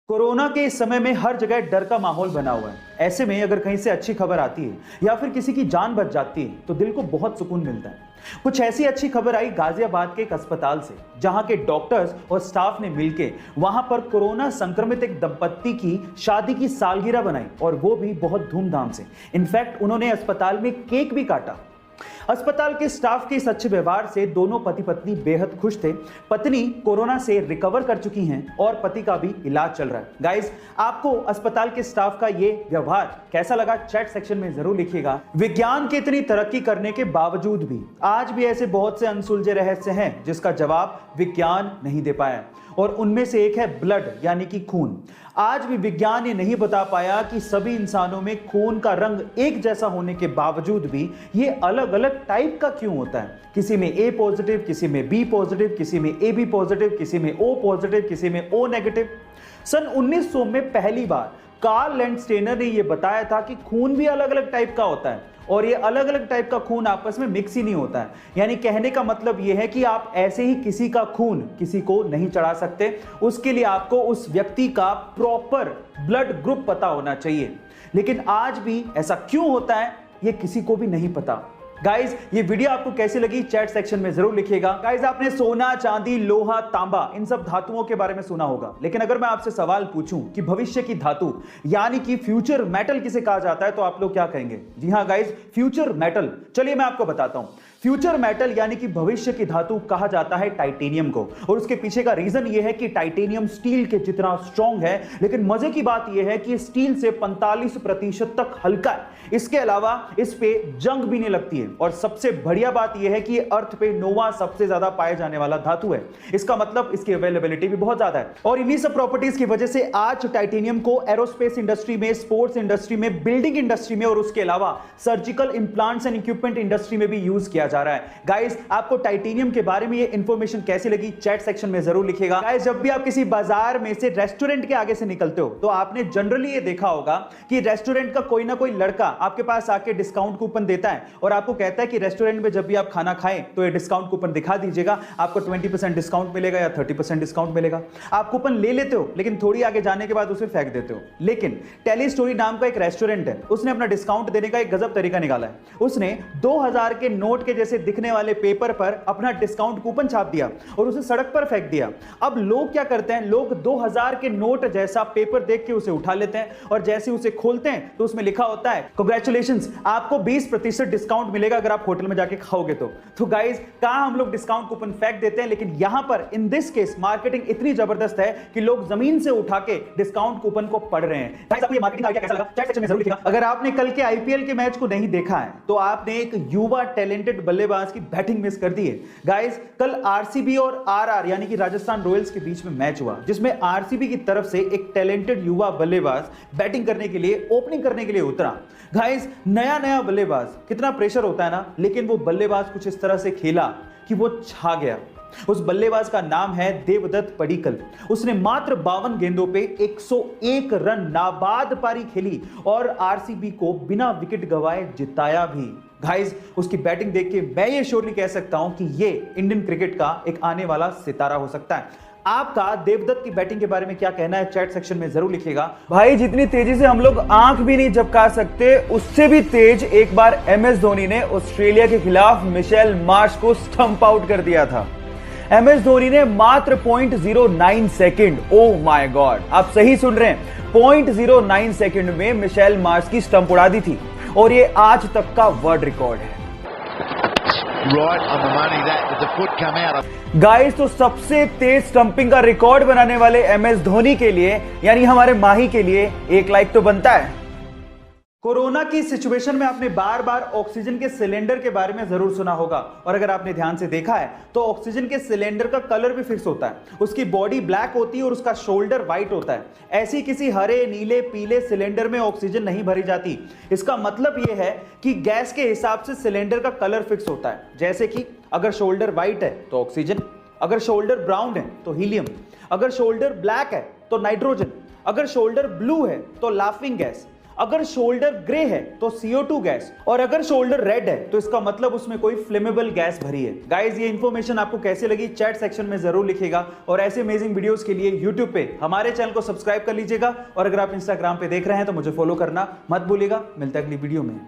Corona के इस समय में हर जगह डर का माहौल बना हुआ है। ऐसे में अगर कहीं से अच्छी खबर आती है या फिर किसी की जान बच जाती है तो दिल को बहुत सुकून मिलता है। कुछ ऐसी अच्छी खबर आई गाजियाबाद के एक अस्पताल से, जहां के डॉक्टर्स और स्टाफ ने मिलकर वहां पर कोरोना संक्रमित एक दंपत्ति की शादी की सालगिरह बनाई, और वो भी बहुत धूमधाम से। इनफैक्ट उन्होंने अस्पताल में केक भी काटा। अस्पताल के स्टाफ के इस अच्छे व्यवहार से दोनों पति पत्नी बेहद खुश थे। पत्नी कोरोना से रिकवर कर चुकी हैं और पति का भी इलाज चल रहा है। गाइस, आपको अस्पताल के स्टाफ का ये व्यवहार कैसा लगा, चैट सेक्शन में जरूर लिखिएगा। विज्ञान की इतनी तरक्की करने के बावजूद भी आज भी ऐसे बहुत से अनसुलझे रहस्य हैं जिसका जवाब विज्ञान नहीं दे पाया, और उनमें से एक है ब्लड यानी कि खून। आज भी विज्ञान ये नहीं बता पाया कि सभी इंसानों में खून का रंग एक जैसा होने के बावजूद भी ये अलग अलग टाइप का क्यों होता है। किसी में ए पॉजिटिव, किसी में बी पॉजिटिव, किसी में ए बी पॉजिटिव, किसी में ओ पॉजिटिव, किसी में ओ नेगेटिव। सन 1900 में पहली बार कार्ल लैंडस्टेनर ने यह बताया था कि खून भी अलग अलग टाइप का होता है, और ये अलग अलग टाइप का खून आपस में मिक्स ही नहीं होता है। यानी कहने का मतलब यह है कि आप ऐसे ही किसी का खून किसी को नहीं चढ़ा सकते। उसके लिए आपको उस व्यक्ति का प्रॉपर ब्लड ग्रुप पता होना चाहिए। लेकिन आज भी ऐसा क्यों होता है ये किसी को भी नहीं पता। गाइज, ये वीडियो आपको कैसी लगी चैट सेक्शन में जरूर लिखिएगा। गाइज, आपने सोना, चांदी, लोहा, तांबा इन सब धातुओं के बारे में सुना होगा, लेकिन अगर मैं आपसे सवाल पूछूं कि भविष्य की धातु यानी कि फ्यूचर मेटल किसे कहा जाता है तो आप लोग क्या कहेंगे? जी हां गाइज, फ्यूचर मेटल। चलिए मैं आपको बताता हूं। फ्यूचर मेटल यानी कि भविष्य की धातु कहा जाता है टाइटेनियम को, और उसके पीछे का रीजन यह है कि टाइटेनियम स्टील के जितना स्ट्रॉन्ग है, लेकिन मजे की बात यह है कि स्टील से 45% तक हल्का है। इसके अलावा इस पे जंग भी नहीं लगती है, और सबसे बढ़िया बात यह है कि अर्थ पे नोवा सबसे ज्यादा पाए जाने वाला धातु है। इसका मतलब इसकी अवेलेबिलिटी भी बहुत ज्यादा है, और इन्हीं सब प्रॉपर्टीज की वजह से आज टाइटेनियम को एरोस्पेस इंडस्ट्री में, स्पोर्ट्स इंडस्ट्री में, बिल्डिंग इंडस्ट्री में, और उसके अलावा surgical implants and equipment industry में भी यूज किया जा रहा है। गाइस, आपको टाइटेनियम के बारे में ये इंफॉर्मेशन कैसी लगी चैट सेक्शन में जरूर लिखिएगा। गाइस, जब भी आप किसी बाजार में से रेस्टोरेंट के आगे से निकलते हो तो आपने जनरली ये देखा होगा कि रेस्टोरेंट का कोई ना कोई लड़का आपके पास आके डिस्काउंट कूपन देता है और आपको कहता है कि रेस्टोरेंट में जब भी आप खाना खाएं तो ये डिस्काउंट कूपन दिखा दीजिएगा, आपको 20% डिस्काउंट मिलेगा या 30% डिस्काउंट मिलेगा। आप कूपन ले लेते हो, लेकिन थोड़ी आगे जाने के बाद उसे फेंक देते हो। लेकिन टेली स्टोरी नाम का एक रेस्टोरेंट है, उसने अपना डिस्काउंट देने का एक गजब तरीका निकाला है। उसने 2000 के नोट के जैसे दिखने वाले पेपर पर अपना डिस्काउंट कूपन छाप दिया और उसे सड़क पर फेंक दिया। अब लोग क्या करते हैं, लोग 2000 के नोट जैसा पेपर देख के उसे उठा लेते हैं, और जैसे उसे खोलते हैं तो उसमें लिखा होता है कांग्रेचुलेशंस, आपको 20% डिस्काउंट मिलेगा अगर आप होटल में जाके खाओगे तो गाइस, कहां हम लोग डिस्काउंट कूपन फेंक देते हैं, लेकिन यहां पर इन दिस केस मार्केटिंग इतनी जबरदस्त है कि लोग जमीन से उठा के डिस्काउंट कूपन को पढ़ रहे हैं। गाइस, आपको ये मार्केटिंग आइडिया कैसा लगा चैट सेक्शन में जरूर लिखिएगा। अगर आपने कल के आईपीएल के मैच को नहीं देखा है तो आपने एक युवा टैलेंटेड बल्लेबाज की बैटिंग मिस कर दी है। गाइस, कल आरसीबी और आरआर यानी कि राजस्थान रॉयल्स के बीच में मैच हुआ, जिसमें आरसीबी की तरफ से एक टैलेंटेड युवा बल्लेबाज बैटिंग करने के लिए, ओपनिंग करने के लिए उतरा। गाइस, नया बल्लेबाज, कितना प्रेशर होता है ना, लेकिन वो बल्लेबाज कुछ इस तरह से खेला कि वो छा गया। उस बल्लेबाज का नाम है देवदत्त पडिक्कल। उसने मात्र 52 गेंदों पे 101 रन नाबाद पारी खेली और आरसीबी को बिना विकेट गंवाए जिताया भी। गाइस, उसकी बैटिंग देख के मैं ये श्योरली कह सकता हूं कि ये इंडियन क्रिकेट का एक आने वाला सितारा हो सकता है। आपका देवदत्त की बैटिंग के बारे में क्या कहना है चैट सेक्शन में जरूर लिखिएगा। भाई, जितनी तेजी से हम लोग आंख भी नहीं झपका सकते, उससे भी तेज एक बार एमएस धोनी ने ऑस्ट्रेलिया के खिलाफ मिशेल मार्श को स्टंप आउट कर दिया था। एमएस धोनी ने मात्र 0.09 सेकंड, ओह माय गॉड, आप सही सुन रहे हैं, 0.09 सेकंड में मिशेल मार्श की स्टंप उड़ा दी थी, और ये आज तक का वर्ल्ड रिकॉर्ड है। गाइस, तो सबसे तेज स्टंपिंग का रिकॉर्ड बनाने वाले एमएस धोनी के लिए, यानी हमारे माही के लिए, एक लाइक तो बनता है। कोरोना की सिचुएशन में आपने बार बार ऑक्सीजन के सिलेंडर के बारे में जरूर सुना होगा, और अगर आपने ध्यान से देखा है तो ऑक्सीजन के सिलेंडर का कलर भी फिक्स होता है। उसकी बॉडी ब्लैक होती है और उसका शोल्डर व्हाइट होता है। ऐसी किसी हरे, नीले, पीले सिलेंडर में ऑक्सीजन नहीं भरी जाती। इसका मतलब यह है कि गैस के हिसाब से सिलेंडर का कलर फिक्स होता है। जैसे कि अगर शोल्डर व्हाइट है तो ऑक्सीजन, अगर शोल्डर ब्राउन है तो हीलियम, अगर शोल्डर ब्लैक है तो नाइट्रोजन, अगर शोल्डर ब्लू है तो लाफिंग गैस, अगर शोल्डर ग्रे है तो CO2 गैस, और अगर शोल्डर रेड है तो इसका मतलब उसमें कोई फ्लेमेबल गैस भरी है। गाइस, ये इंफॉर्मेशन आपको कैसे लगी चैट सेक्शन में जरूर लिखिएगा, और ऐसे अमेजिंग वीडियोस के लिए यूट्यूब पे हमारे चैनल को सब्सक्राइब कर लीजिएगा, और अगर आप इंस्टाग्राम पे देख रहे हैं तो मुझे फॉलो करना मत भूलिएगा। मिलते हैं अगली वीडियो में।